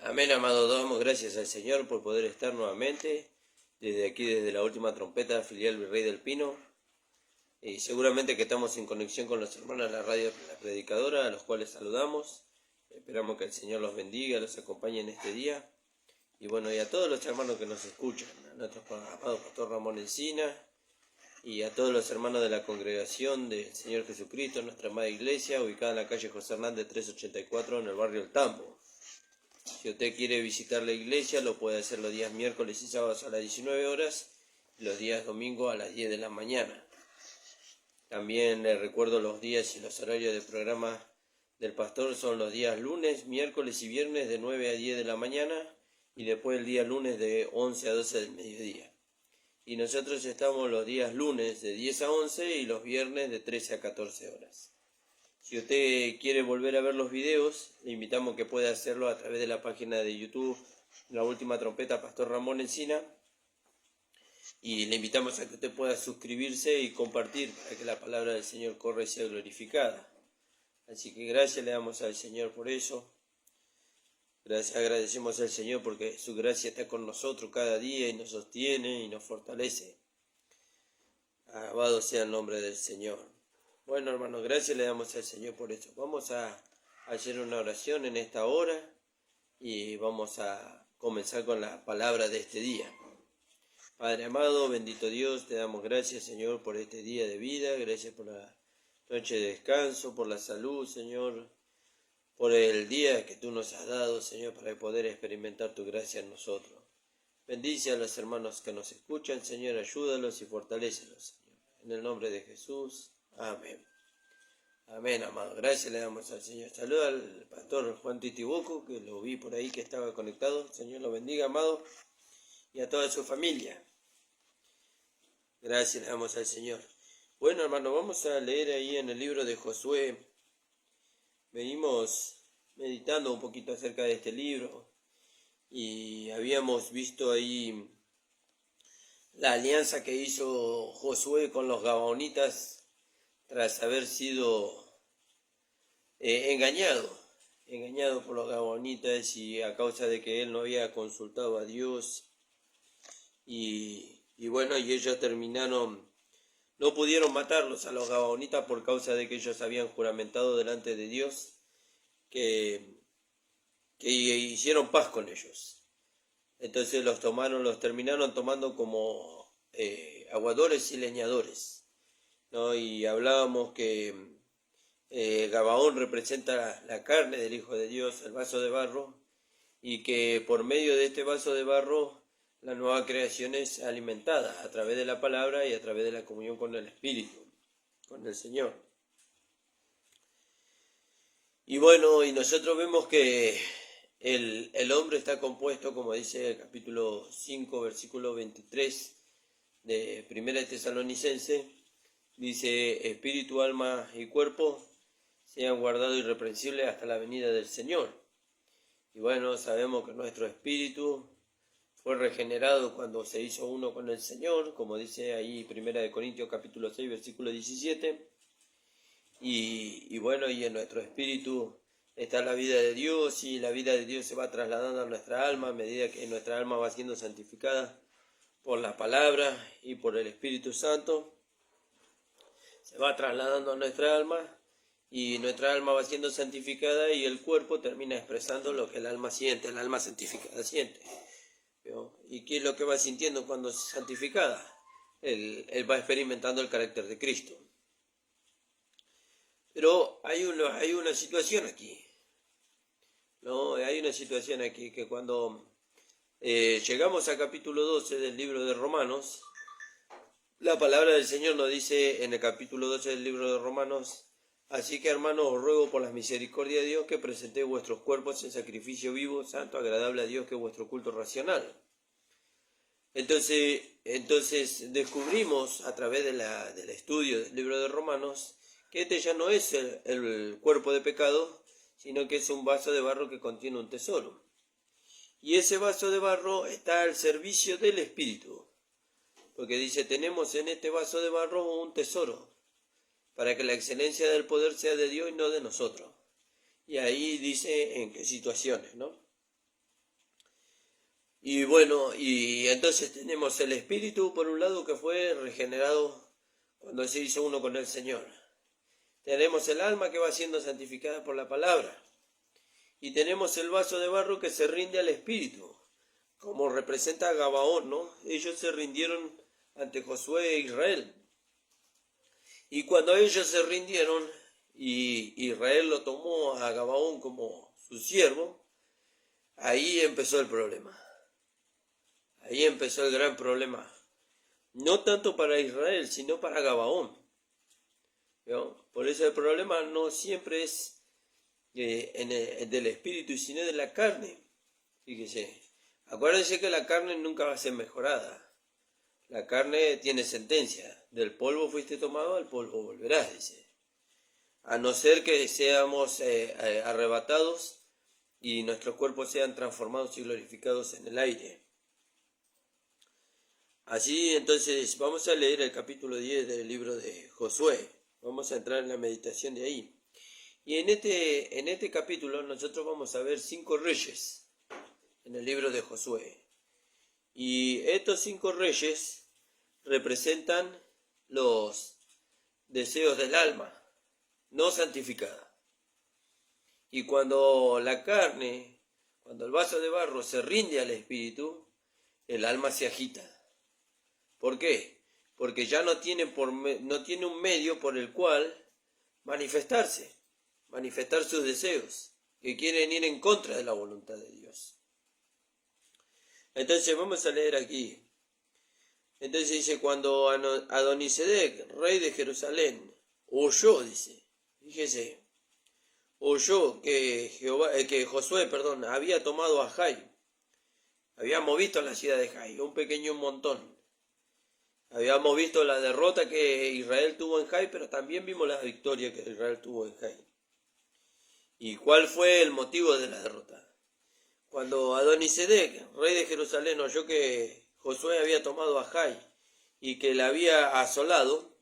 Amén, amado. Damos gracias al Señor por poder estar nuevamente desde aquí, desde la última trompeta, filial Virrey del Pino. Y seguramente que estamos en conexión con los hermanos de la radio La Predicadora, a los cuales saludamos. Esperamos que el Señor los bendiga, los acompañe en este día. Y bueno, y a todos los hermanos que nos escuchan, a nuestro amado Pastor Ramón Encina, y a todos los hermanos de la congregación del Señor Jesucristo, nuestra amada iglesia, ubicada en la calle José Hernández 384, en el barrio El Tambo. Si usted quiere visitar la iglesia, lo puede hacer los días miércoles y sábados a las 19 horas y los días domingos a las 10 de la mañana. También le recuerdo los días y los horarios del programa del pastor son los días lunes, miércoles y viernes de 9 a 10 de la mañana y después el día lunes de 11 a 12 del mediodía. Y nosotros estamos los días lunes de 10 a 11 y los viernes de 13 a 14 horas. Si usted quiere volver a ver los videos, le invitamos que pueda hacerlo a través de la página de YouTube La Última Trompeta Pastor Ramón Encina. Y le invitamos a que usted pueda suscribirse y compartir para que la palabra del Señor corra y sea glorificada. Así que gracias le damos al Señor por eso. Gracias, agradecemos al Señor porque su gracia está con nosotros cada día y nos sostiene y nos fortalece. Alabado sea el nombre del Señor. Bueno, hermanos, gracias le damos al Señor por eso. Vamos a hacer una oración en esta hora y vamos a comenzar con la palabra de este día. Padre amado, bendito Dios, te damos gracias, Señor, por este día de vida. Gracias por la noche de descanso, por la salud, Señor, por el día que tú nos has dado, Señor, para poder experimentar tu gracia en nosotros. Bendice a los hermanos que nos escuchan, Señor, ayúdalos y fortalécelos, Señor. En el nombre de Jesús. Amén. Amén, amado. Gracias le damos al Señor. Saluda al pastor Juan Titibuco, que lo vi por ahí que estaba conectado. El Señor lo bendiga, amado, y a toda su familia. Gracias le damos al Señor. Bueno, hermano, vamos a leer ahí en el libro de Josué. Venimos meditando un poquito acerca de este libro y habíamos visto ahí la alianza que hizo Josué con los gabaonitas tras haber sido engañado por los gabaonitas y a causa de que él no había consultado a Dios y bueno, y ellos terminaron, no pudieron matarlos a los gabaonitas por causa de que ellos habían juramentado delante de Dios que hicieron paz con ellos. Entonces los terminaron tomando como aguadores y leñadores, ¿no? Y hablábamos que Gabaón representa la carne del Hijo de Dios, el vaso de barro, y que por medio de este vaso de barro la nueva creación es alimentada a través de la palabra y a través de la comunión con el Espíritu, con el Señor. Y bueno, y nosotros vemos que el hombre está compuesto, como dice el capítulo 5, versículo 23 de 1 Tesalonicense, dice, espíritu, alma y cuerpo sean guardados irreprensibles hasta la venida del Señor. Y bueno, sabemos que nuestro espíritu fue regenerado cuando se hizo uno con el Señor, como dice ahí 1 Corintios capítulo 6, versículo 17. Y bueno, y en nuestro espíritu está la vida de Dios y la vida de Dios se va trasladando a nuestra alma a medida que nuestra alma va siendo santificada por la palabra y por el Espíritu Santo. Se va trasladando a nuestra alma y nuestra alma va siendo santificada y el cuerpo termina expresando lo que el alma siente, el alma santificada siente. ¿Y qué es lo que va sintiendo cuando es santificada? Él va experimentando el carácter de Cristo. Pero hay una situación aquí, ¿no? Hay una situación aquí que cuando llegamos al capítulo 12 del libro de Romanos, la palabra del Señor nos dice en el capítulo 12 del libro de Romanos, así que hermanos os ruego por la misericordia de Dios que presentéis vuestros cuerpos en sacrificio vivo, santo, agradable a Dios, que es vuestro culto racional. Entonces descubrimos a través del estudio del libro de Romanos que este ya no es el cuerpo de pecado, sino que es un vaso de barro que contiene un tesoro. Y ese vaso de barro está al servicio del Espíritu, porque dice, tenemos en este vaso de barro un tesoro, para que la excelencia del poder sea de Dios y no de nosotros. Y ahí dice en qué situaciones, ¿no? Y bueno, y entonces tenemos el espíritu por un lado que fue regenerado cuando se hizo uno con el Señor. Tenemos el alma que va siendo santificada por la palabra. Y tenemos el vaso de barro que se rinde al espíritu, como representa a Gabaón, ¿no? Ellos se rindieron ante Josué e Israel. Y cuando ellos se rindieron y Israel lo tomó a Gabaón como su siervo, ahí empezó el problema. Ahí empezó el gran problema. No tanto para Israel, sino para Gabaón. ¿No? Por eso el problema no siempre es del espíritu, sino de la carne. Fíjese, acuérdense que la carne nunca va a ser mejorada. La carne tiene sentencia. Del polvo fuiste tomado, al polvo volverás, dice. A no ser que seamos arrebatados y nuestros cuerpos sean transformados y glorificados en el aire. Así entonces vamos a leer el capítulo 10 del libro de Josué. Vamos a entrar en la meditación de ahí. Y en este capítulo nosotros vamos a ver 5 reyes en el libro de Josué. Y estos 5 reyes representan los deseos del alma, no santificada. Y cuando la carne, cuando el vaso de barro se rinde al espíritu, el alma se agita. ¿Por qué? Porque ya no tiene un medio por el cual manifestar sus deseos, que quieren ir en contra de la voluntad de Dios. Entonces vamos a leer aquí. Entonces dice, cuando Adonisedec, rey de Jerusalén, oyó, dice, fíjese, oyó que Josué, había tomado a Jai, habíamos visto la ciudad de Jai, un pequeño montón. Habíamos visto la derrota que Israel tuvo en Jai, pero también vimos la victoria que Israel tuvo en Jai. ¿Y cuál fue el motivo de la derrota? Cuando Adonisedec, rey de Jerusalén, oyó que Josué había tomado a Jai y que la había asolado,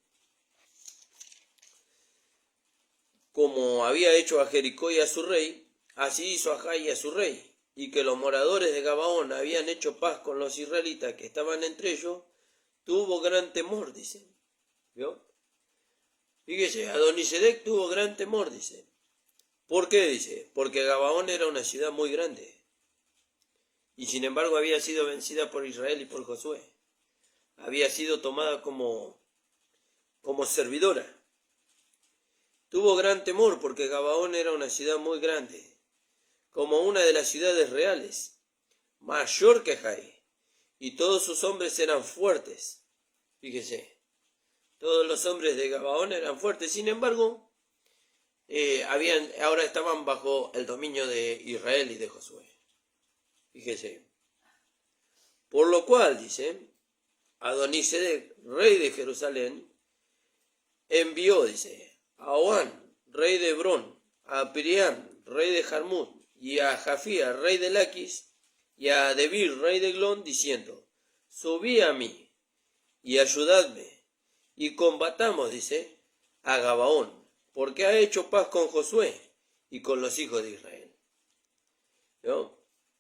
como había hecho a Jericó y a su rey, así hizo a Jai y a su rey, y que los moradores de Gabaón habían hecho paz con los israelitas que estaban entre ellos, tuvo gran temor, dice. ¿Vio? Fíjese, Adonisedec tuvo gran temor, dice. ¿Por qué? Dice, porque Gabaón era una ciudad muy grande. Y sin embargo había sido vencida por Israel y por Josué. Había sido tomada como servidora. Tuvo gran temor porque Gabaón era una ciudad muy grande, como una de las ciudades reales, mayor que Jai. Y todos sus hombres eran fuertes. Fíjese, todos los hombres de Gabaón eran fuertes. Sin embargo, ahora estaban bajo el dominio de Israel y de Josué. Fíjese. Por lo cual, dice, Adonisedec, rey de Jerusalén, envió, dice, a Oán, rey de Hebrón, a Piriam, rey de Jarmut, y a Jafía, rey de Laquis, y a Debir, rey de Glón, diciendo, subí a mí y ayudadme, y combatamos, dice, a Gabaón, porque ha hecho paz con Josué y con los hijos de Israel. ¿No?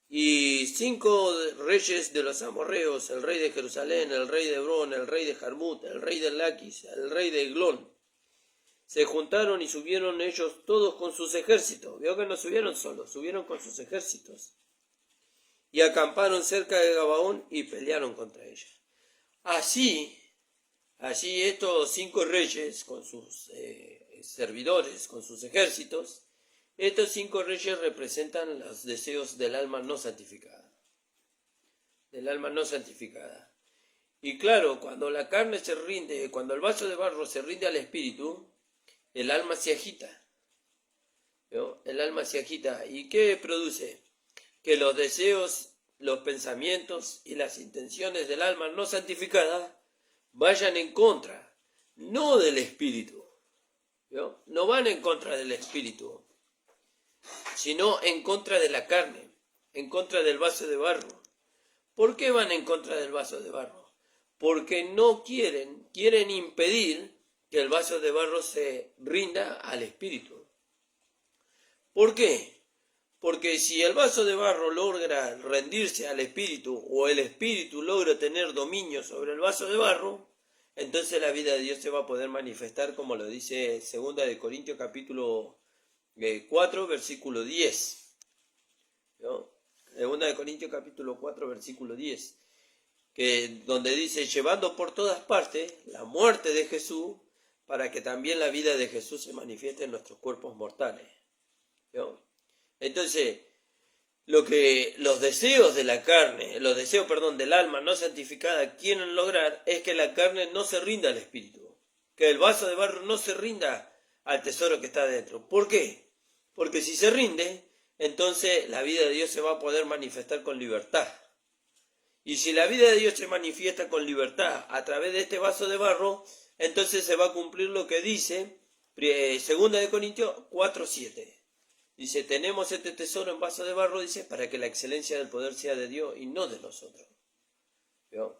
Y 5 reyes de los amorreos, el rey de Jerusalén, el rey de Hebrón, el rey de Jarmut, el rey de Laquis, el rey de Eglón, se juntaron y subieron ellos todos con sus ejércitos. Veo que no subieron solos, subieron con sus ejércitos. Y acamparon cerca de Gabaón y pelearon contra ella. Así estos 5 reyes con sus servidores, con sus ejércitos, estos 5 reyes representan los deseos del alma no santificada. Del alma no santificada. Y claro, cuando la carne se rinde, cuando el vaso de barro se rinde al espíritu, el alma se agita. ¿No? El alma se agita. ¿Y qué produce? Que los deseos, los pensamientos y las intenciones del alma no santificada vayan en contra, no del espíritu. ¿No? No van en contra del espíritu, sino en contra de la carne, en contra del vaso de barro. ¿Por qué van en contra del vaso de barro? Porque no quieren impedir que el vaso de barro se rinda al espíritu. ¿Por qué? Porque si el vaso de barro logra rendirse al espíritu o el espíritu logra tener dominio sobre el vaso de barro, entonces la vida de Dios se va a poder manifestar como lo dice 2 de Corintios capítulo 4 versículo 10. ¿No? 2 de Corintios capítulo 4 versículo 10. Donde dice, llevando por todas partes la muerte de Jesús, para que también la vida de Jesús se manifieste en nuestros cuerpos mortales. ¿No? Entonces, los deseos de la carne, los deseos, del alma no santificada quieren lograr es que la carne no se rinda al espíritu, que el vaso de barro no se rinda al tesoro que está adentro. ¿Por qué? Porque si se rinde, entonces la vida de Dios se va a poder manifestar con libertad. Y si la vida de Dios se manifiesta con libertad a través de este vaso de barro, entonces se va a cumplir lo que dice 2 de Corintios 4:7. Dice, tenemos este tesoro en vaso de barro, dice, para que la excelencia del poder sea de Dios y no de nosotros. ¿Vio?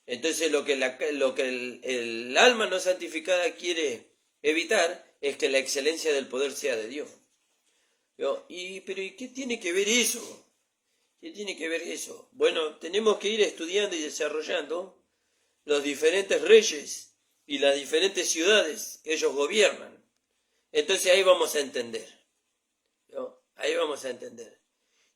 Entonces lo que el alma no santificada quiere evitar es que la excelencia del poder sea de Dios. ¿Vio? Pero ¿y qué tiene que ver eso? ¿Qué tiene que ver eso? Bueno, tenemos que ir estudiando y desarrollando los diferentes reyes y las diferentes ciudades que ellos gobiernan. Entonces ahí vamos a entender. ¿No? Ahí vamos a entender.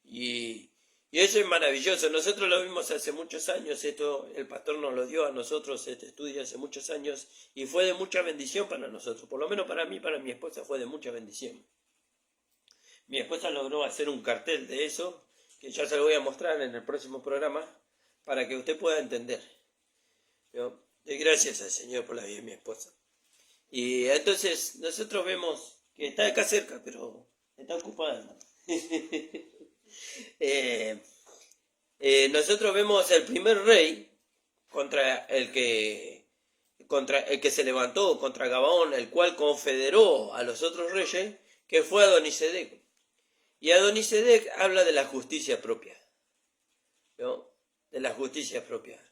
Y eso es maravilloso. Nosotros lo vimos hace muchos años. Esto el pastor nos lo dio a nosotros, este estudio hace muchos años. Y fue de mucha bendición para nosotros. Por lo menos para mí, para mi esposa fue de mucha bendición. Mi esposa logró hacer un cartel de eso, que ya se lo voy a mostrar en el próximo programa, para que usted pueda entender. ¿No? Y gracias al Señor por la vida de mi esposa. Y entonces nosotros vemos que está acá cerca, pero está ocupada, hermano. Nosotros vemos el primer rey contra el que se levantó contra Gabaón, el cual confederó a los otros reyes, que fue Adonisedec. Y Adonisedec habla de la justicia propia, ¿no? De la justicia propia.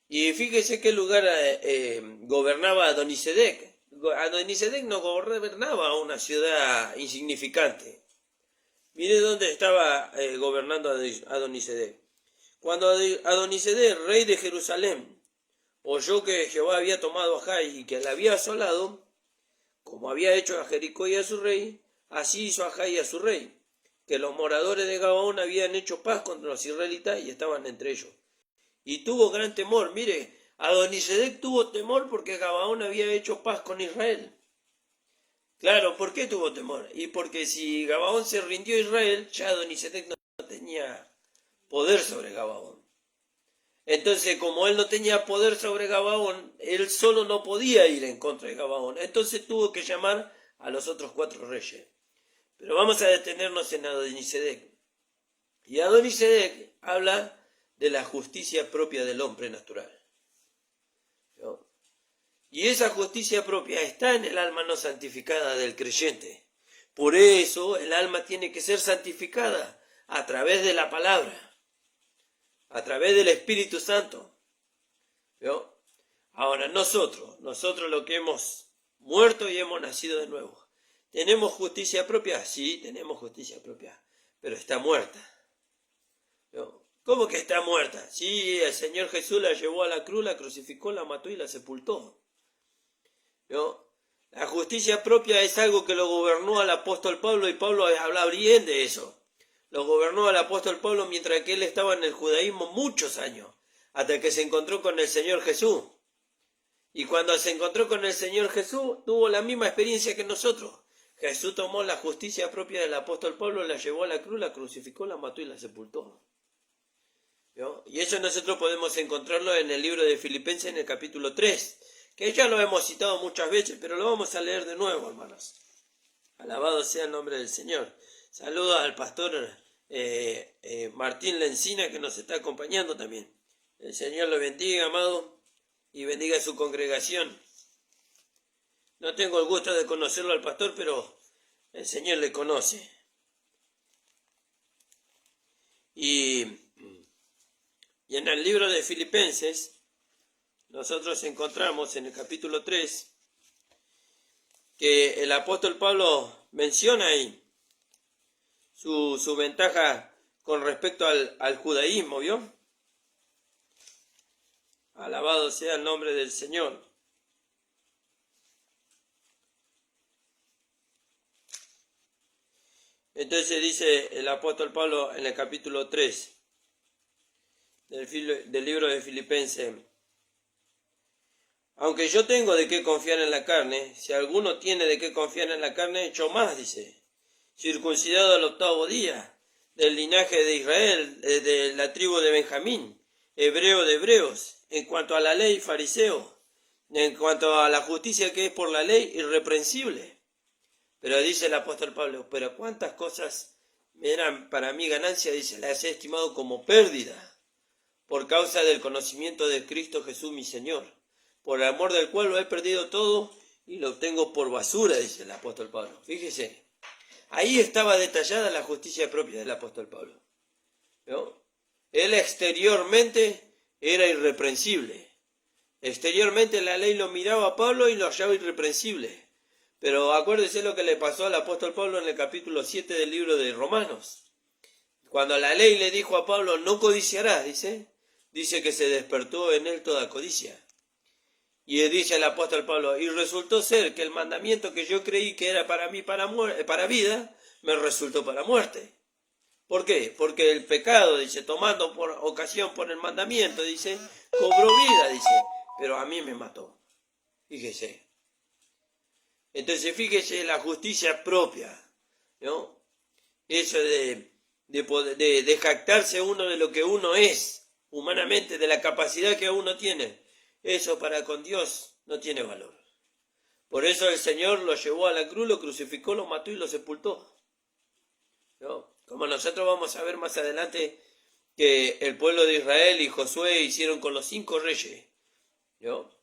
Y fíjese qué lugar gobernaba Adonisedec. Adonisedec no gobernaba una ciudad insignificante. Mire dónde estaba gobernando Adonisedec. Cuando Adonisedec, rey de Jerusalén, oyó que Jehová había tomado a Jai y que la había asolado, como había hecho a Jericó y a su rey, así hizo a Jai y a su rey, que los moradores de Gabaón habían hecho paz contra los israelitas y estaban entre ellos. Y tuvo gran temor. Mire, Adonisedec tuvo temor porque Gabaón había hecho paz con Israel. Claro, ¿por qué tuvo temor? Y porque si Gabaón se rindió a Israel, ya Adonisedec no tenía poder sobre Gabaón. Entonces, como él no tenía poder sobre Gabaón, él solo no podía ir en contra de Gabaón. Entonces tuvo que llamar a los otros 4 reyes. Pero vamos a detenernos en Adonisedec. Y Adonisedec habla de la justicia propia del hombre natural. ¿No? Y esa justicia propia está en el alma no santificada del creyente. Por eso el alma tiene que ser santificada a través de la palabra, a través del Espíritu Santo. ¿No? Ahora nosotros lo que hemos muerto y hemos nacido de nuevo, ¿tenemos justicia propia? Sí, tenemos justicia propia, pero está muerta. ¿No? ¿Cómo que está muerta? Sí, el Señor Jesús la llevó a la cruz, la crucificó, la mató y la sepultó. ¿No? La justicia propia es algo que lo gobernó al apóstol Pablo, y Pablo habla bien de eso. Lo gobernó al apóstol Pablo mientras que él estaba en el judaísmo muchos años, hasta que se encontró con el Señor Jesús. Y cuando se encontró con el Señor Jesús, tuvo la misma experiencia que nosotros. Jesús tomó la justicia propia del apóstol Pablo, la llevó a la cruz, la crucificó, la mató y la sepultó. ¿No? Y eso nosotros podemos encontrarlo en el libro de Filipenses en el capítulo 3, que ya lo hemos citado muchas veces, pero lo vamos a leer de nuevo, hermanos. Alabado sea el nombre del Señor. Saludos al pastor Martín Lencina, que nos está acompañando también. El Señor lo bendiga, amado, y bendiga a su congregación. No tengo el gusto de conocerlo al pastor, pero el Señor le conoce. Y en el libro de Filipenses, nosotros encontramos en el capítulo 3 que el apóstol Pablo menciona ahí su ventaja con respecto al judaísmo, ¿vio? Alabado sea el nombre del Señor. Entonces dice el apóstol Pablo en el capítulo 3 del libro de Filipenses: aunque yo tengo de qué confiar en la carne, si alguno tiene de qué confiar en la carne, yo más, dice, circuncidado al 8º día, del linaje de Israel, de la tribu de Benjamín, hebreo de hebreos, en cuanto a la ley, fariseo, en cuanto a la justicia que es por la ley, irreprensible. Pero dice el apóstol Pablo: pero cuántas cosas eran para mí ganancia, dice, las he estimado como pérdida, por causa del conocimiento de Cristo Jesús mi Señor, por el amor del cual lo he perdido todo y lo tengo por basura, dice el apóstol Pablo. Fíjese, ahí estaba detallada la justicia propia del apóstol Pablo, ¿no? Él exteriormente era irreprensible. Exteriormente la ley lo miraba a Pablo y lo hallaba irreprensible. Pero acuérdese lo que le pasó al apóstol Pablo en el capítulo 7 del libro de Romanos. Cuando la ley le dijo a Pablo: no codiciarás, dice que se despertó en él toda codicia. Y dice el apóstol Pablo: y resultó ser que el mandamiento que yo creí que era para mí para vida, me resultó para muerte. ¿Por qué? Porque el pecado, dice, tomando por ocasión por el mandamiento, dice, cobró vida, dice, pero a mí me mató. Fíjese. Entonces fíjese la justicia propia, ¿no? Eso de jactarse uno de lo que uno es, humanamente, de la capacidad que uno tiene, eso para con Dios no tiene valor. Por eso el Señor lo llevó a la cruz, lo crucificó, lo mató y lo sepultó, ¿no? Como nosotros vamos a ver más adelante que el pueblo de Israel y Josué hicieron con los 5 reyes, ¿no?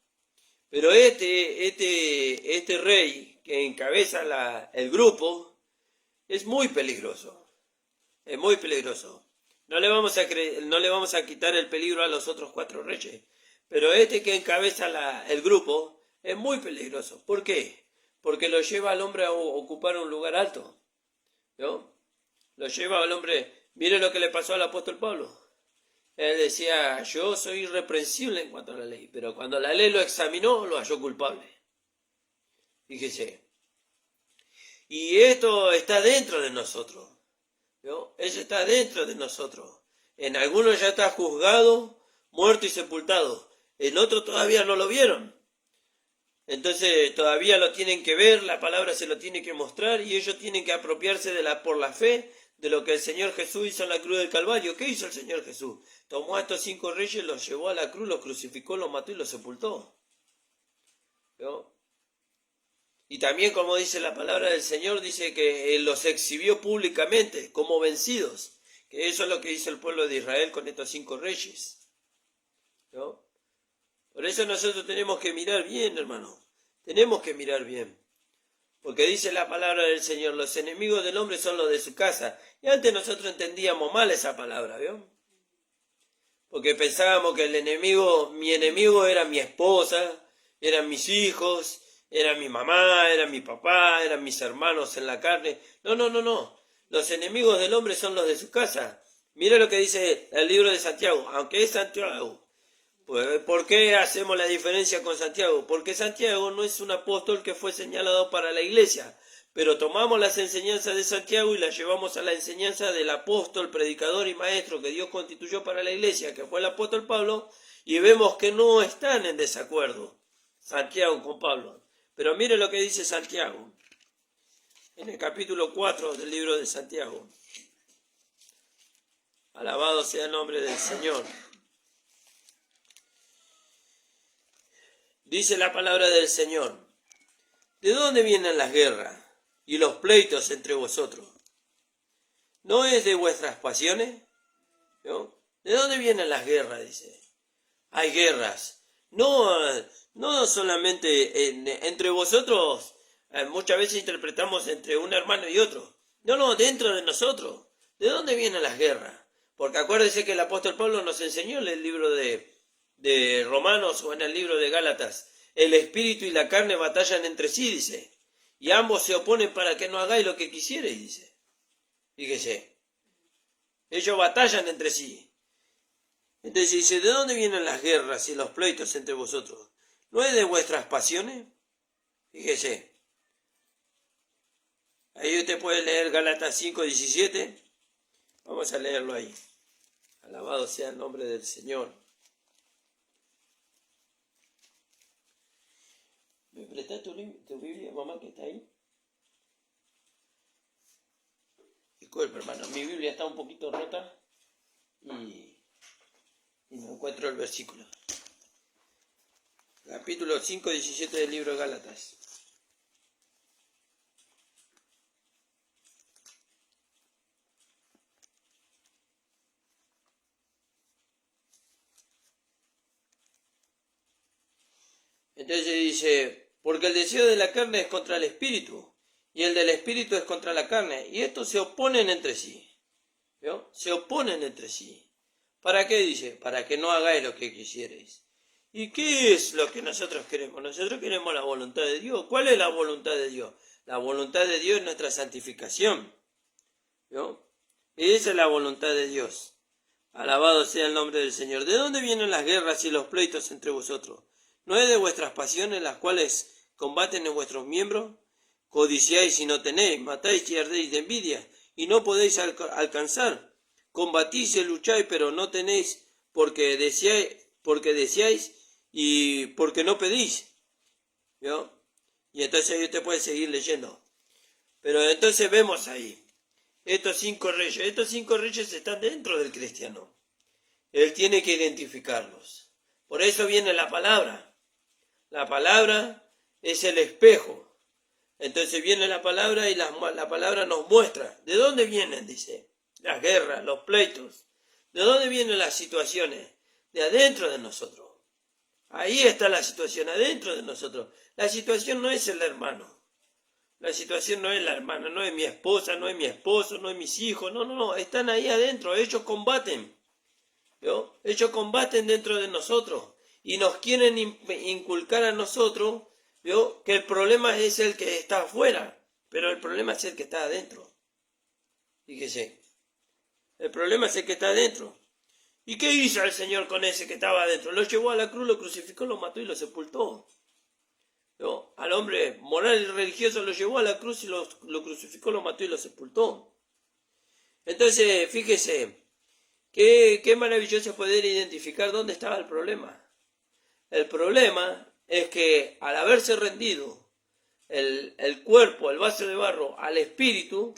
Pero este rey que encabeza el grupo es muy peligroso. Es muy peligroso. No le vamos a quitar el peligro a los otros 4 reyes. Pero este que encabeza el grupo es muy peligroso. ¿Por qué? Porque lo lleva al hombre a ocupar un lugar alto, ¿no? Lo lleva al hombre. Mire lo que le pasó al apóstol Pablo. Él decía: yo soy irreprensible en cuanto a la ley, pero cuando la ley lo examinó, lo halló culpable. Fíjese. Y esto está dentro de nosotros, ¿no? Eso está dentro de nosotros. En algunos ya está juzgado, muerto y sepultado. En otros todavía no lo vieron. Entonces todavía lo tienen que ver, la palabra se lo tiene que mostrar y ellos tienen que apropiarse por la fe de lo que el Señor Jesús hizo en la cruz del Calvario. ¿Qué hizo el Señor Jesús? Tomó a estos 5 reyes, los llevó a la cruz, los crucificó, los mató y los sepultó, ¿no? Y también, como dice la palabra del Señor, dice que los exhibió públicamente como vencidos. Que eso es lo que hizo el pueblo de Israel con estos 5 reyes, ¿no? Por eso nosotros tenemos que mirar bien, hermano. Tenemos que mirar bien. Porque dice la palabra del Señor: los enemigos del hombre son los de su casa. Y antes nosotros entendíamos mal esa palabra, ¿vio? Porque pensábamos que mi enemigo era mi esposa, eran mis hijos, era mi mamá, era mi papá, eran mis hermanos en la carne. No. Los enemigos del hombre son los de su casa. Mira lo que dice el libro de Santiago. Aunque es Santiago, pues, ¿por qué hacemos la diferencia con Santiago? Porque Santiago no es un apóstol que fue señalado para la iglesia, pero tomamos las enseñanzas de Santiago y las llevamos a la enseñanza del apóstol, predicador y maestro que Dios constituyó para la iglesia, que fue el apóstol Pablo, y vemos que no están en desacuerdo Santiago con Pablo. Pero mire lo que dice Santiago en el capítulo 4 del libro de Santiago. Alabado sea el nombre del Señor. Dice la palabra del Señor: ¿de dónde vienen las guerras y los pleitos entre vosotros? ¿No es de vuestras pasiones? ¿No? ¿De dónde vienen las guerras? Dice. Hay guerras. No solamente entre vosotros, muchas veces interpretamos entre un hermano y otro. No, dentro de nosotros. ¿De dónde vienen las guerras? Porque acuérdense que el apóstol Pablo nos enseñó en el libro de Romanos o en el libro de Gálatas: el espíritu y la carne batallan entre sí, dice, y ambos se oponen para que no hagáis lo que quisierais, dice. Fíjese, ellos batallan entre sí. Entonces dice, ¿de dónde vienen las guerras y los pleitos entre vosotros? ¿No es de vuestras pasiones? Fíjese, ahí usted puede leer Gálatas 5:17. Vamos a leerlo ahí. Alabado sea el nombre del Señor. ¿Me prestas tu Biblia, mamá, que está ahí? Disculpe, hermano, mi Biblia está un poquito rota y no encuentro el versículo. Capítulo 5:17 del libro de Gálatas. Entonces dice, porque el deseo de la carne es contra el espíritu, y el del espíritu es contra la carne, y estos se oponen entre sí. ¿Vio? Se oponen entre sí. ¿Para qué? Dice, para que no hagáis lo que quisierais. ¿Y qué es lo que nosotros queremos? Nosotros queremos la voluntad de Dios. ¿Cuál es la voluntad de Dios? La voluntad de Dios es nuestra santificación. ¿Vio? Esa es la voluntad de Dios. Alabado sea el nombre del Señor. ¿De dónde vienen las guerras y los pleitos entre vosotros? ¿No es de vuestras pasiones las cuales combaten en vuestros miembros? Codiciáis y no tenéis, matáis y ardéis de envidia, y no podéis alcanzar. Combatís y lucháis, pero no tenéis porque deseáis y porque no pedís. ¿Vio? Y entonces ahí usted puede seguir leyendo. Pero entonces vemos ahí, estos cinco reyes están dentro del cristiano. Él tiene que identificarlos. Por eso viene la palabra. La palabra es el espejo. Entonces viene la palabra y la palabra nos muestra. ¿De dónde vienen? Dice. Las guerras, los pleitos. ¿De dónde vienen las situaciones? De adentro de nosotros. Ahí está la situación, adentro de nosotros. La situación no es el hermano. La situación no es la hermana, no es mi esposa, no es mi esposo, no es mis hijos. No. Están ahí adentro. Ellos combaten. ¿Vio? Ellos combaten dentro de nosotros. Y nos quieren inculcar a nosotros, ¿vio?, que el problema es el que está afuera, pero el problema es el que está adentro. Fíjese, el problema es el que está adentro. ¿Y qué hizo el Señor con ese que estaba adentro? Lo llevó a la cruz, lo crucificó, lo mató y lo sepultó. ¿Vio? Al hombre moral y religioso lo llevó a la cruz y lo crucificó, lo mató y lo sepultó. Entonces, fíjese, qué maravilloso es poder identificar dónde estaba el problema. El problema es que al haberse rendido el cuerpo, el vaso de barro, al espíritu,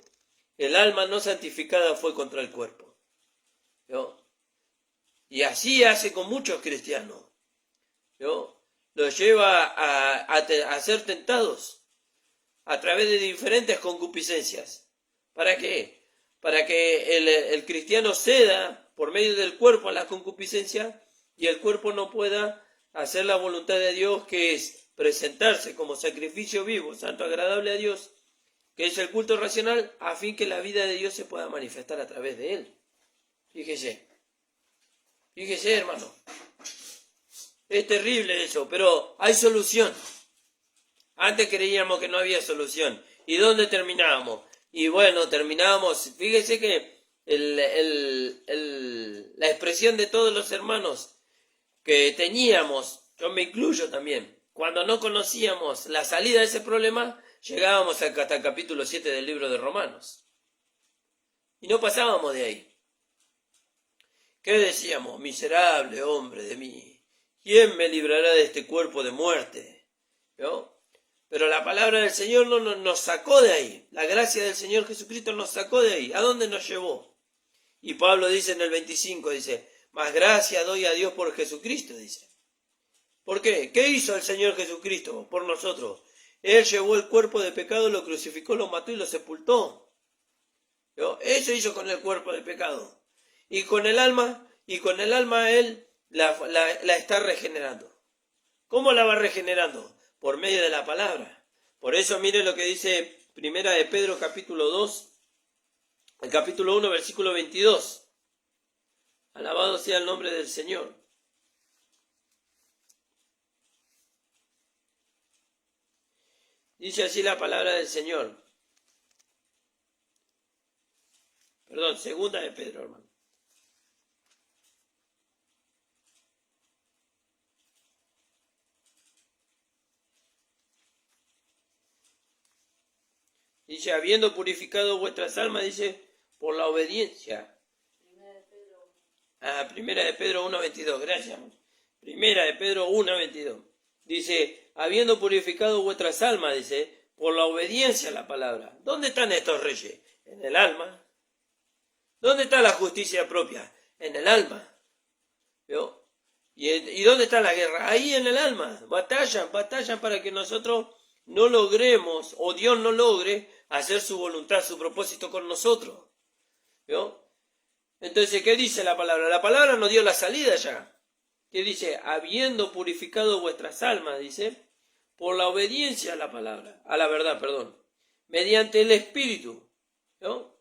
el alma no santificada fue contra el cuerpo. ¿Vio? Y así hace con muchos cristianos. ¿Vio? Los lleva a ser tentados a través de diferentes concupiscencias. ¿Para qué? Para que el cristiano ceda por medio del cuerpo a la concupiscencia y el cuerpo no pueda hacer la voluntad de Dios, que es presentarse como sacrificio vivo, santo, agradable a Dios, que es el culto racional, a fin que la vida de Dios se pueda manifestar a través de él. Fíjese, hermano, es terrible eso, pero hay solución. Antes creíamos que no había solución. ¿Y dónde terminábamos? Y bueno, terminábamos, fíjese que la expresión de todos los hermanos que teníamos, yo me incluyo también, cuando no conocíamos la salida de ese problema, llegábamos hasta el capítulo 7 del libro de Romanos. Y no pasábamos de ahí. ¿Qué decíamos? Miserable hombre de mí, ¿quién me librará de este cuerpo de muerte? ¿No? Pero la palabra del Señor nos sacó de ahí. La gracia del Señor Jesucristo nos sacó de ahí. ¿A dónde nos llevó? Y Pablo dice en el 25, dice, más gracia doy a Dios por Jesucristo, dice. ¿Por qué? ¿Qué hizo el Señor Jesucristo por nosotros? Él llevó el cuerpo de pecado, lo crucificó, lo mató y lo sepultó. ¿No? Eso hizo con el cuerpo de pecado. Y con el alma Él la está regenerando. ¿Cómo la va regenerando? Por medio de la palabra. Por eso mire lo que dice Primera de Pedro capítulo 2, el capítulo 1, versículo 22. Alabado sea el nombre del Señor. Dice así la palabra del Señor. Perdón, segunda de Pedro, hermano. Dice, habiendo purificado vuestras almas, dice, por la obediencia. Primera de Pedro 1:22, gracias. Primera de Pedro 1:22. Dice, habiendo purificado vuestras almas, dice, por la obediencia a la palabra. ¿Dónde están estos reyes? En el alma. ¿Dónde está la justicia propia? En el alma. ¿Vio? ¿Y dónde está la guerra? Ahí en el alma. Batallan para que nosotros no logremos, o Dios no logre, hacer su voluntad, su propósito con nosotros. ¿Vio? Entonces, ¿qué dice la palabra? La palabra nos dio la salida ya. ¿Qué dice? Habiendo purificado vuestras almas, dice, por la obediencia a la palabra, a la verdad, perdón, mediante el Espíritu. ¿No?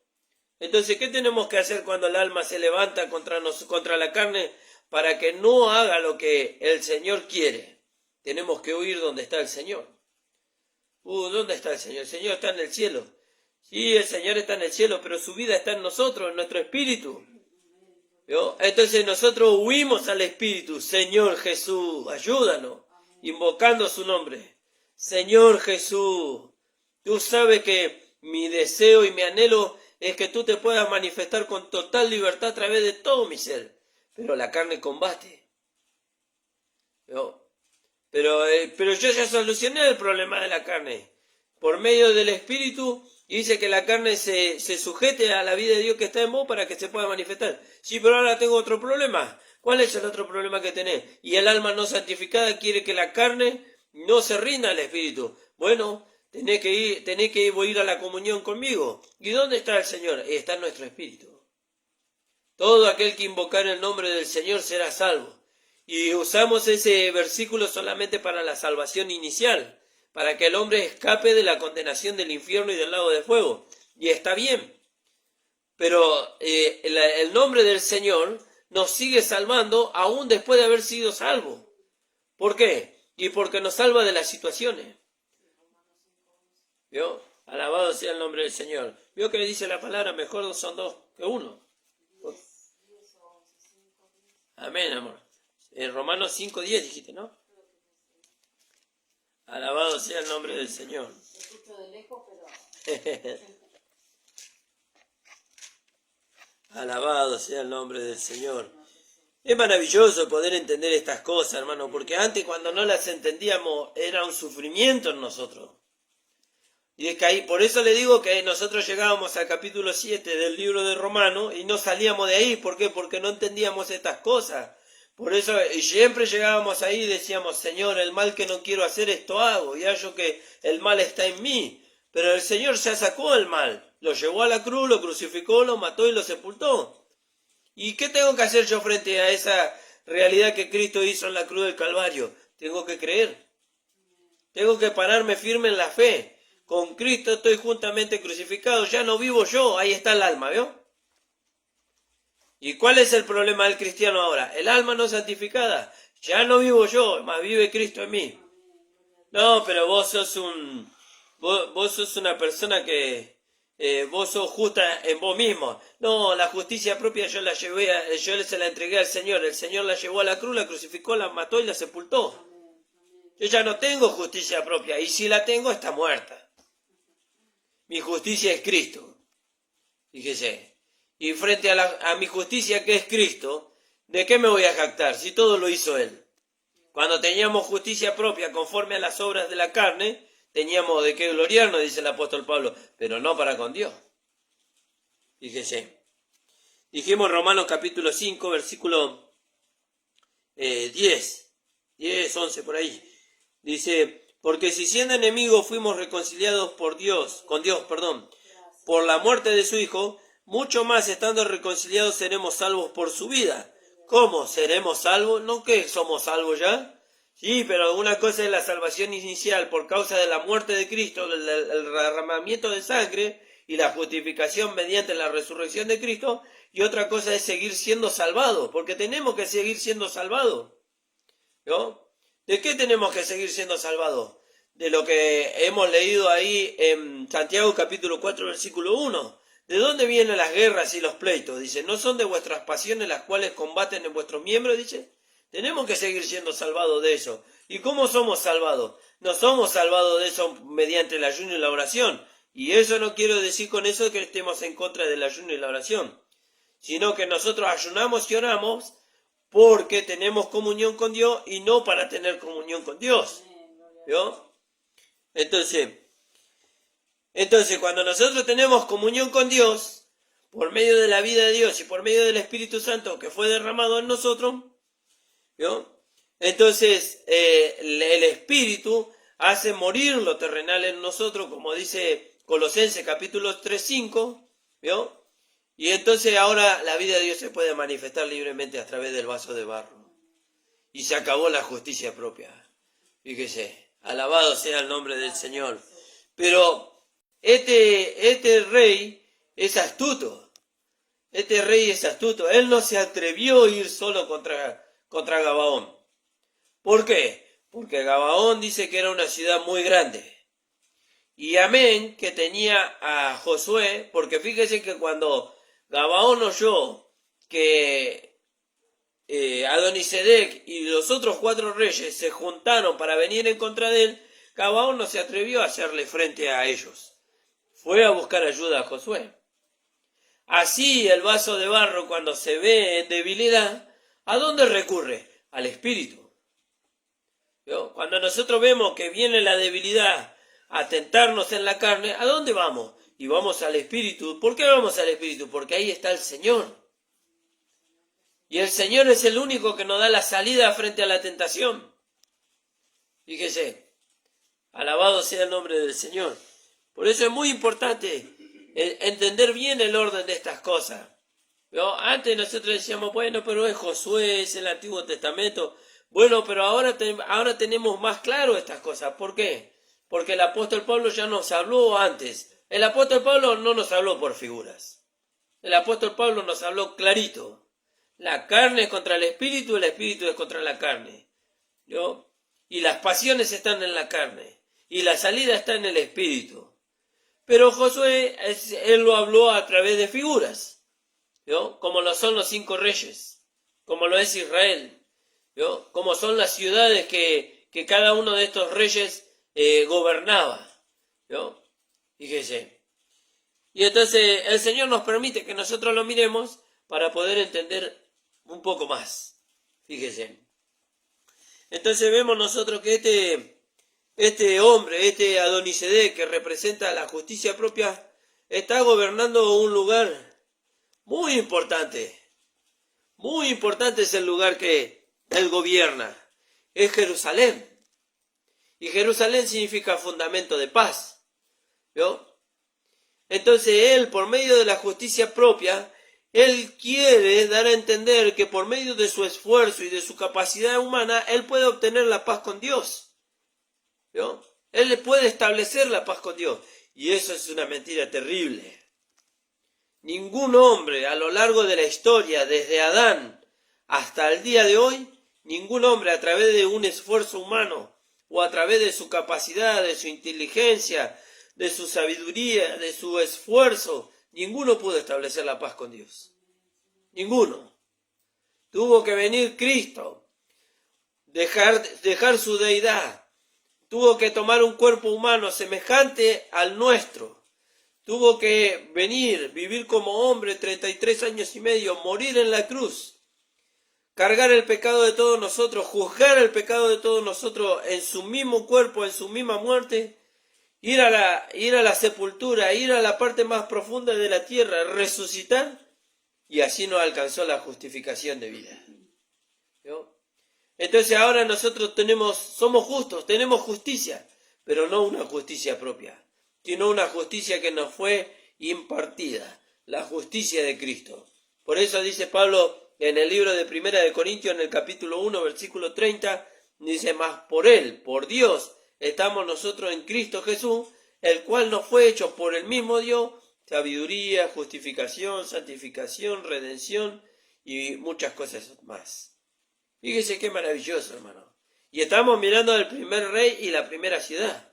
Entonces, ¿qué tenemos que hacer cuando el alma se levanta contra la carne para que no haga lo que el Señor quiere? Tenemos que huir donde está el Señor. ¿Dónde está el Señor? El Señor está en el cielo. Sí, el Señor está en el cielo, pero su vida está en nosotros, en nuestro espíritu. ¿Vio? Entonces nosotros huimos al Espíritu. Señor Jesús, ayúdanos, invocando su nombre. Señor Jesús, tú sabes que mi deseo y mi anhelo es que tú te puedas manifestar con total libertad a través de todo mi ser. Pero la carne combate. ¿Vio? Pero yo ya solucioné el problema de la carne. Por medio del Espíritu, dice que la carne se sujete a la vida de Dios que está en vos para que se pueda manifestar. Sí, pero ahora tengo otro problema. ¿Cuál es el otro problema que tenés? Y el alma no santificada quiere que la carne no se rinda al Espíritu. Bueno, tenés que ir a la comunión conmigo. ¿Y dónde está el Señor? Está en nuestro Espíritu. Todo aquel que invocar el nombre del Señor será salvo. Y usamos ese versículo solamente para la salvación inicial, para que el hombre escape de la condenación del infierno y del lago de fuego. Y está bien. Pero el nombre del Señor nos sigue salvando aún después de haber sido salvo. ¿Por qué? Y porque nos salva de las situaciones. ¿Vio? Alabado sea el nombre del Señor. ¿Vio que dice la palabra? Mejor son dos que uno. Amén, amor. En Romanos 5:10 dijiste, ¿no? Alabado sea el nombre del Señor. Escucho de lejos, pero... Alabado sea el nombre del Señor. Es maravilloso poder entender estas cosas, hermano, porque antes cuando no las entendíamos era un sufrimiento en nosotros. Y es que ahí, por eso le digo que nosotros llegábamos al capítulo 7 del libro de Romanos y no salíamos de ahí. ¿Por qué? Porque no entendíamos estas cosas. Por eso siempre llegábamos ahí y decíamos, Señor, el mal que no quiero hacer, esto hago, y hallo que el mal está en mí. Pero el Señor ya sacó el mal, lo llevó a la cruz, lo crucificó, lo mató y lo sepultó. ¿Y qué tengo que hacer yo frente a esa realidad que Cristo hizo en la cruz del Calvario? Tengo que creer. Tengo que pararme firme en la fe. Con Cristo estoy juntamente crucificado, ya no vivo yo, ahí está el alma, ¿vio? ¿Y cuál es el problema del cristiano ahora? El alma no santificada. Ya no vivo yo, más vive Cristo en mí. No, pero vos sos una persona que vos sos justa en vos mismo. No, la justicia propia yo se la entregué al Señor. El Señor la llevó a la cruz, la crucificó, la mató y la sepultó. Yo ya no tengo justicia propia, y si la tengo está muerta. Mi justicia es Cristo. Fíjese. Y frente a mi justicia que es Cristo, ¿de qué me voy a jactar si todo lo hizo Él? Cuando teníamos justicia propia conforme a las obras de la carne, teníamos de qué gloriarnos, dice el apóstol Pablo, pero no para con Dios. Fíjese. Dijimos Romanos capítulo 5, versículo 10, 11 por ahí. Dice, porque si siendo enemigos fuimos reconciliados con Dios, por la muerte de su Hijo, mucho más estando reconciliados seremos salvos por su vida. ¿Cómo? ¿Seremos salvos? ¿No que somos salvos ya? Sí, pero una cosa es la salvación inicial por causa de la muerte de Cristo, el derramamiento de sangre y la justificación mediante la resurrección de Cristo, y otra cosa es seguir siendo salvados, porque tenemos que seguir siendo salvados. ¿No? ¿De qué tenemos que seguir siendo salvados? De lo que hemos leído ahí en Santiago capítulo 4 versículo 1. ¿de dónde vienen las guerras y los pleitos? Dice, ¿no son de vuestras pasiones las cuales combaten en vuestros miembros? Dice, tenemos que seguir siendo salvados de eso. ¿Y cómo somos salvados? No somos salvados de eso mediante el ayuno y la oración. Y eso no quiero decir con eso que estemos en contra del ayuno y la oración, sino que nosotros ayunamos y oramos porque tenemos comunión con Dios y no para tener comunión con Dios. ¿Vio? Entonces, cuando nosotros tenemos comunión con Dios, por medio de la vida de Dios y por medio del Espíritu Santo que fue derramado en nosotros, ¿vio? Entonces el Espíritu hace morir lo terrenal en nosotros, como dice Colosenses capítulo 3:5, ¿vio? Y entonces ahora la vida de Dios se puede manifestar libremente a través del vaso de barro. Y se acabó la justicia propia. Fíjese, alabado sea el nombre del Señor. Pero este rey es astuto. Él no se atrevió a ir solo contra Gabaón. ¿Por qué? Porque Gabaón dice que era una ciudad muy grande. Y Amén, que tenía a Josué, porque fíjese que cuando Gabaón oyó que Adonisedec y los otros 4 reyes se juntaron para venir en contra de él, Gabaón no se atrevió a hacerle frente a ellos. Fue a buscar ayuda a Josué. Así el vaso de barro, cuando se ve en debilidad, ¿a dónde recurre? Al Espíritu. ¿Vio? Cuando nosotros vemos que viene la debilidad a tentarnos en la carne, ¿a dónde vamos? Y vamos al Espíritu. ¿Por qué vamos al Espíritu? Porque ahí está el Señor. Y el Señor es el único que nos da la salida frente a la tentación. Fíjese, alabado sea el nombre del Señor. Por eso es muy importante entender bien el orden de estas cosas. ¿Vio? Antes nosotros decíamos, bueno, pero es Josué, es el Antiguo Testamento. Bueno, pero ahora tenemos más claro estas cosas. ¿Por qué? Porque el apóstol Pablo ya nos habló antes. El apóstol Pablo no nos habló por figuras. El apóstol Pablo nos habló clarito. La carne es contra el espíritu es contra la carne. ¿Vio? Y las pasiones están en la carne. Y la salida está en el espíritu. Pero Josué, él lo habló a través de figuras, ¿vio? Como lo son los 5 reyes, como lo es Israel, ¿vio? Como son las ciudades que cada uno de estos reyes gobernaba, ¿vio? Fíjese. Y entonces el Señor nos permite que nosotros lo miremos para poder entender un poco más. Fíjese. Entonces vemos nosotros que este hombre, este Adonisedec, que representa la justicia propia, está gobernando un lugar muy importante. Muy importante es el lugar que él gobierna. Es Jerusalén. Y Jerusalén significa fundamento de paz. ¿Vio? Entonces él, por medio de la justicia propia, él quiere dar a entender que por medio de su esfuerzo y de su capacidad humana, él puede obtener la paz con Dios. ¿Vio? Él puede establecer la paz con Dios. Y eso es una mentira terrible. Ningún hombre a lo largo de la historia, desde Adán hasta el día de hoy, ningún hombre a través de un esfuerzo humano o a través de su capacidad, de su inteligencia, de su sabiduría, de su esfuerzo, ninguno pudo establecer la paz con Dios. Ninguno. Tuvo que venir Cristo, dejar su deidad. Tuvo que tomar un cuerpo humano semejante al nuestro. Tuvo que venir, vivir como hombre 33 años y medio, morir en la cruz, cargar el pecado de todos nosotros, juzgar el pecado de todos nosotros en su mismo cuerpo, en su misma muerte, ir a la sepultura, ir a la parte más profunda de la tierra, resucitar, y así nos alcanzó la justificación de vida. ¿Vio? Entonces ahora nosotros somos justos, tenemos justicia, pero no una justicia propia, sino una justicia que nos fue impartida, la justicia de Cristo. Por eso dice Pablo en el libro de 1 de Corintios, en el capítulo 1, versículo 30, dice, mas por Él, por Dios, estamos nosotros en Cristo Jesús, el cual nos fue hecho por el mismo Dios, sabiduría, justificación, santificación, redención y muchas cosas más. Fíjese qué maravilloso, hermano. Y estamos mirando al primer rey y la primera ciudad.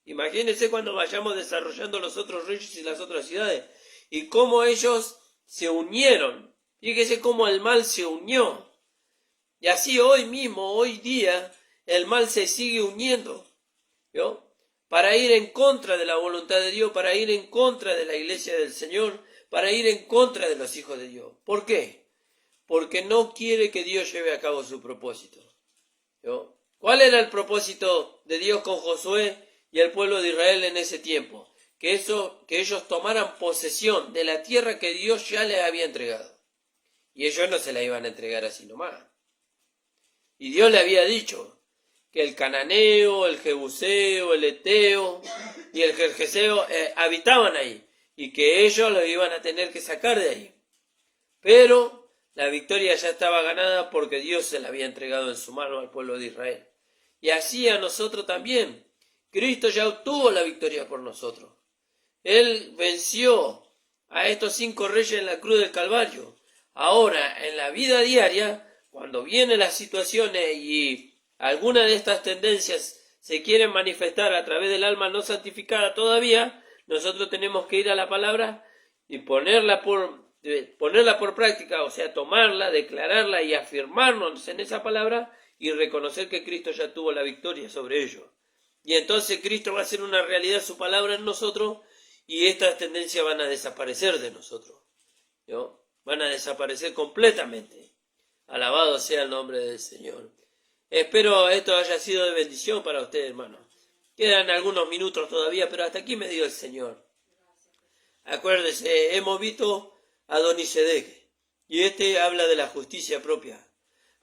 Imagínense cuando vayamos desarrollando los otros reyes y las otras ciudades. y cómo ellos se unieron. Fíjese cómo el mal se unió. Y así hoy mismo, hoy día, el mal se sigue uniendo, ¿no? Para ir en contra de la voluntad de Dios, para ir en contra de la iglesia del Señor, para ir en contra de los hijos de Dios. ¿Por qué? Porque no quiere que Dios lleve a cabo su propósito, ¿no? ¿Cuál era el propósito de Dios con Josué y el pueblo de Israel en ese tiempo? Que ellos tomaran posesión de la tierra que Dios ya les había entregado. Y ellos no se la iban a entregar así nomás. Y Dios le había dicho que el cananeo, el jebuseo, el eteo y el gergeseo habitaban ahí y que ellos los iban a tener que sacar de ahí. Pero la victoria ya estaba ganada porque Dios se la había entregado en su mano al pueblo de Israel. Y así a nosotros también. Cristo ya obtuvo la victoria por nosotros. Él venció a estos 5 reyes en la cruz del Calvario. Ahora, en la vida diaria, cuando vienen las situaciones y alguna de estas tendencias se quieren manifestar a través del alma no santificada todavía, nosotros tenemos que ir a la palabra y ponerla por práctica, o sea, tomarla, declararla y afirmarnos en esa palabra y reconocer que Cristo ya tuvo la victoria sobre ello. Y entonces Cristo va a hacer una realidad su palabra en nosotros y estas tendencias van a desaparecer de nosotros, ¿no? Van a desaparecer completamente. Alabado sea el nombre del Señor. Espero esto haya sido de bendición para ustedes, hermanos. Quedan algunos minutos todavía, pero hasta aquí me dio el Señor. Acuérdense, hemos visto a Adonisedec, y este habla de la justicia propia.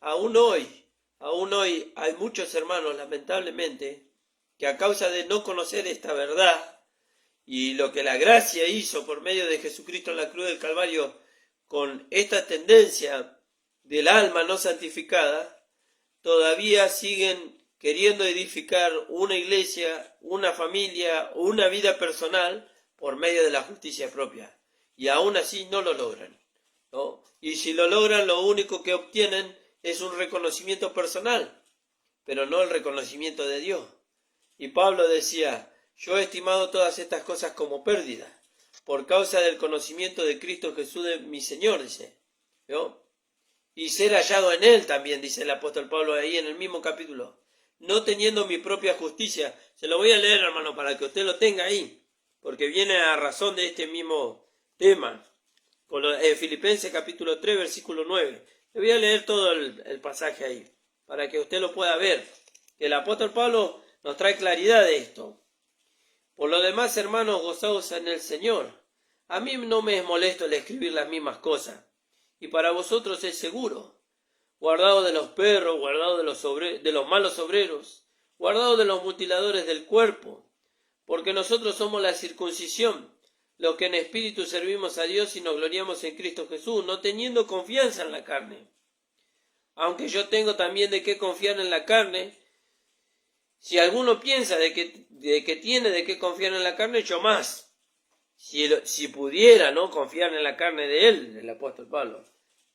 Aún hoy hay muchos hermanos, lamentablemente, que a causa de no conocer esta verdad y lo que la gracia hizo por medio de Jesucristo en la cruz del Calvario con esta tendencia del alma no santificada, todavía siguen queriendo edificar una iglesia, una familia, una vida personal por medio de la justicia propia. Y aún así no lo logran, ¿no? Y si lo logran, lo único que obtienen es un reconocimiento personal, pero no el reconocimiento de Dios. Y Pablo decía, yo he estimado todas estas cosas como pérdida, por causa del conocimiento de Cristo Jesús de mi Señor, dice, ¿no? Y ser hallado en Él también, dice el apóstol Pablo ahí en el mismo capítulo, no teniendo mi propia justicia. Se lo voy a leer, hermano, para que usted lo tenga ahí, porque viene a razón de este mismo tema. Filipenses capítulo 3, versículo 9. Le voy a leer todo el pasaje ahí, para que usted lo pueda ver. El apóstol Pablo nos trae claridad de esto. Por lo demás, hermanos, gozaos en el Señor. A mí no me es molesto el escribir las mismas cosas, y para vosotros es seguro. Guardado de los perros, guardado de los malos obreros, guardado de los mutiladores del cuerpo, porque nosotros somos la circuncisión, los que en espíritu servimos a Dios y nos gloriamos en Cristo Jesús, no teniendo confianza en la carne. Aunque yo tengo también de qué confiar en la carne, si alguno piensa de que tiene de qué confiar en la carne, yo más. Si pudiera, ¿no?, confiar en la carne de él, el apóstol Pablo.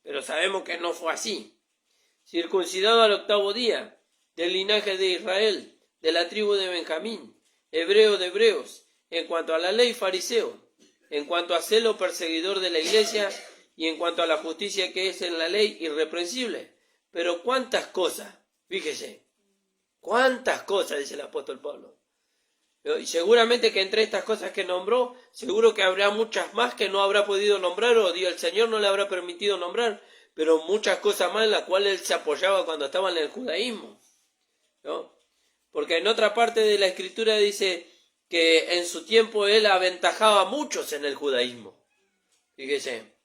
Pero sabemos que no fue así. Circuncidado al 8º día, del linaje de Israel, de la tribu de Benjamín, hebreo de hebreos, en cuanto a la ley fariseo, en cuanto a celo perseguidor de la iglesia y en cuanto a la justicia que es en la ley irreprensible. Pero cuántas cosas, fíjese, cuántas cosas, dice el apóstol Pablo. Y seguramente que entre estas cosas que nombró, seguro que habrá muchas más que no habrá podido nombrar o el Señor no le habrá permitido nombrar, pero muchas cosas más en las cuales él se apoyaba cuando estaba en el judaísmo, ¿no? Porque en otra parte de la Escritura dice que en su tiempo él aventajaba a muchos en el judaísmo. Fíjese.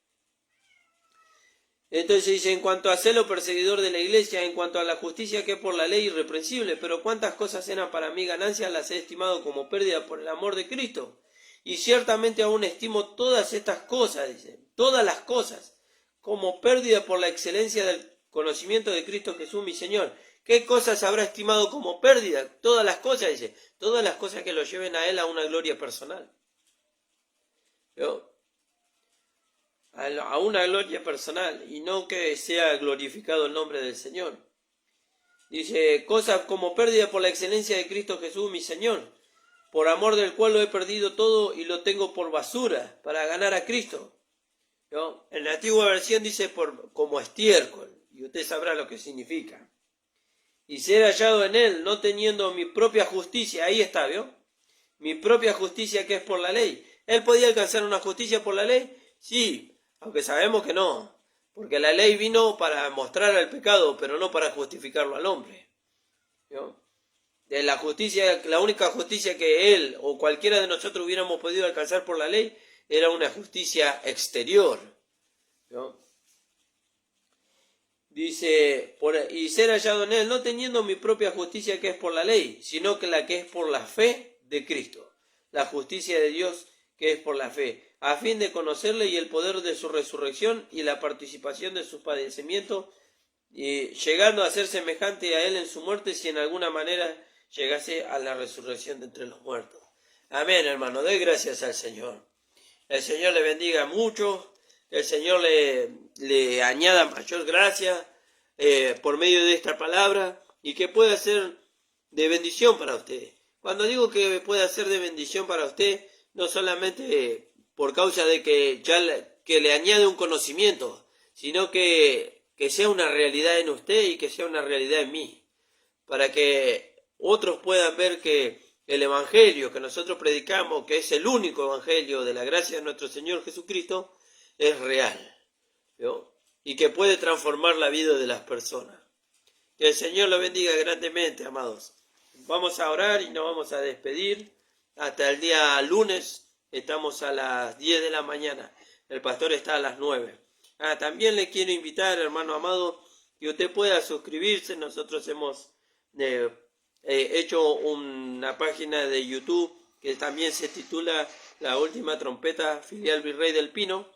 Entonces dice, en cuanto a celo perseguidor de la iglesia, en cuanto a la justicia que es por la ley irreprensible, pero cuántas cosas eran para mí ganancias, las he estimado como pérdida por el amor de Cristo. Y ciertamente aún estimo todas estas cosas, dice, todas las cosas, como pérdida por la excelencia del conocimiento de Cristo Jesús mi Señor. ¿Qué cosas habrá estimado como pérdida? Todas las cosas, dice, todas las cosas que lo lleven a él a una gloria personal. ¿Yo? A una gloria personal y no que sea glorificado el nombre del Señor. Dice, cosas como pérdida por la excelencia de Cristo Jesús mi Señor, por amor del cual lo he perdido todo y lo tengo por basura para ganar a Cristo. ¿No? En la antigua versión dice como estiércol, y usted sabrá lo que significa. Y ser hallado en él, no teniendo mi propia justicia, ahí está, ¿vio? Mi propia justicia que es por la ley. ¿Él podía alcanzar una justicia por la ley? Sí, aunque sabemos que no, porque la ley vino para mostrar el pecado, pero no para justificarlo al hombre. ¿No? De la justicia, la única justicia que él o cualquiera de nosotros hubiéramos podido alcanzar por la ley era una justicia exterior. ¿No? Dice, y ser hallado en él, no teniendo mi propia justicia que es por la ley, sino que la que es por la fe de Cristo, la justicia de Dios que es por la fe, a fin de conocerle y el poder de su resurrección y la participación de sus padecimientos, y llegando a ser semejante a él en su muerte, si en alguna manera llegase a la resurrección de entre los muertos. Amén, hermano, dé gracias al Señor. El Señor le bendiga mucho, el Señor le añada mayor gracia por medio de esta palabra y que pueda ser de bendición para usted. Cuando digo que pueda ser de bendición para usted, no solamente por causa de que que le añade un conocimiento, sino que sea una realidad en usted y que sea una realidad en mí, para que otros puedan ver que el evangelio que nosotros predicamos, que es el único evangelio de la gracia de nuestro Señor Jesucristo, es real, ¿no? Y que puede transformar la vida de las personas. Que el Señor lo bendiga grandemente, amados. Vamos a orar y nos vamos a despedir hasta el día lunes. Estamos a las 10 de la mañana. El pastor está a las 9. También le quiero invitar, hermano amado, que usted pueda suscribirse. Nosotros hemos hecho una página de YouTube que también se titula La Última Trompeta, Filial Virrey del Pino,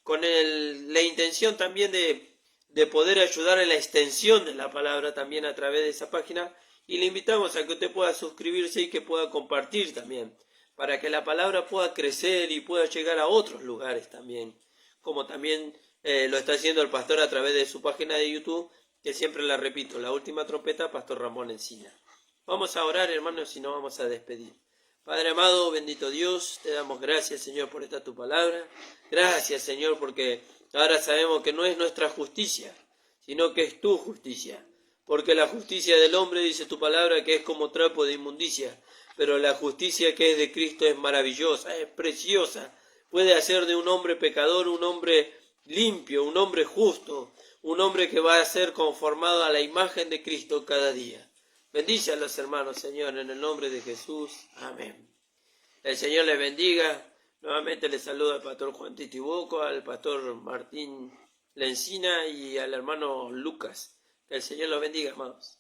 con la intención también de poder ayudar en la extensión de la palabra también a través de esa página, y le invitamos a que usted pueda suscribirse y que pueda compartir también, para que la palabra pueda crecer y pueda llegar a otros lugares también, como también lo está haciendo el pastor a través de su página de YouTube, que siempre la repito, La Última Trompeta, Pastor Ramón Encina. Vamos a orar, hermanos, y nos vamos a despedir. Padre amado, bendito Dios, te damos gracias, Señor, por esta tu palabra. Gracias, Señor, porque ahora sabemos que no es nuestra justicia, sino que es tu justicia. Porque la justicia del hombre, dice tu palabra, que es como trapo de inmundicia, pero la justicia que es de Cristo es maravillosa, es preciosa. Puede hacer de un hombre pecador un hombre limpio, un hombre justo, un hombre que va a ser conformado a la imagen de Cristo cada día. Bendice a los hermanos, Señor, en el nombre de Jesús. Amén. El Señor les bendiga. Nuevamente les saluda al pastor Juan Titibuco, al pastor Martín Lencina y al hermano Lucas. Que el Señor los bendiga, hermanos.